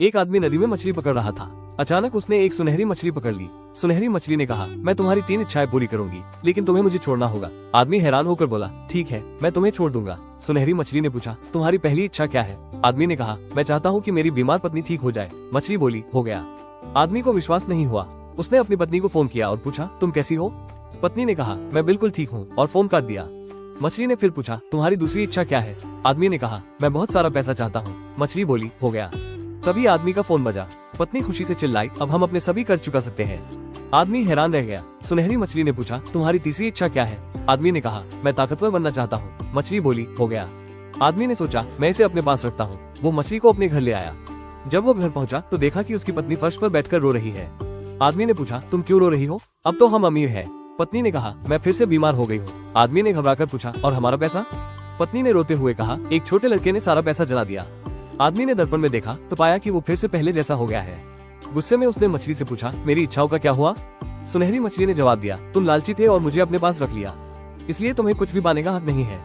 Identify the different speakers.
Speaker 1: एक आदमी नदी में मछली पकड़ रहा था। अचानक उसने एक सुनहरी मछली पकड़ ली। सुनहरी मछली ने कहा, मैं तुम्हारी 3 इच्छाएं पूरी करूंगी, लेकिन तुम्हें मुझे छोड़ना होगा। आदमी हैरान होकर बोला, ठीक है, मैं तुम्हें छोड़ दूंगा। सुनहरी मछली ने पूछा, तुम्हारी पहली इच्छा क्या है? आदमी ने कहा, मैं चाहता हूँ कि मेरी बीमार पत्नी ठीक हो जाए। मछली बोली, हो गया। आदमी को विश्वास नहीं हुआ। उसने अपनी पत्नी को फोन किया और पूछा, तुम कैसी हो? पत्नी ने कहा, मैं बिल्कुल ठीक हूँ, और फोन काट दिया। मछली ने फिर पूछा, तुम्हारी दूसरी इच्छा क्या है? आदमी ने कहा, मैं बहुत सारा पैसा चाहता हूँ। मछली बोली, हो गया। तभी आदमी का फोन बजा। पत्नी खुशी से चिल्लाई, अब हम अपने सभी कर्ज चुका सकते हैं। आदमी हैरान रह गया। सुनहरी मछली ने पूछा, तुम्हारी तीसरी इच्छा क्या है? आदमी ने कहा, मैं ताकतवर बनना चाहता हूँ। मछली बोली, हो गया। आदमी ने सोचा, मैं इसे अपने पास रखता हूँ। वो मछली को अपने घर ले आया। जब वो घर पहुंचा तो देखा कि उसकी पत्नी फर्श पर बैठकर रो रही है। आदमी ने पूछा, तुम क्यों रो रही हो? अब तो हम अमीर हैं। पत्नी ने कहा, मैं फिर से बीमार हो गई हूँ। आदमी ने घबराकर पूछा, और हमारा पैसा? पत्नी ने रोते हुए कहा, एक छोटे लड़के ने सारा पैसा जला दिया। आदमी ने दर्पण में देखा तो पाया कि वो फिर से पहले जैसा हो गया है। गुस्से में उसने मछली से पूछा, मेरी इच्छाओं का क्या हुआ? सुनहरी मछली ने जवाब दिया, तुम लालची थे और मुझे अपने पास रख लिया, इसलिए तुम्हें कुछ भी पाने का हक नहीं है।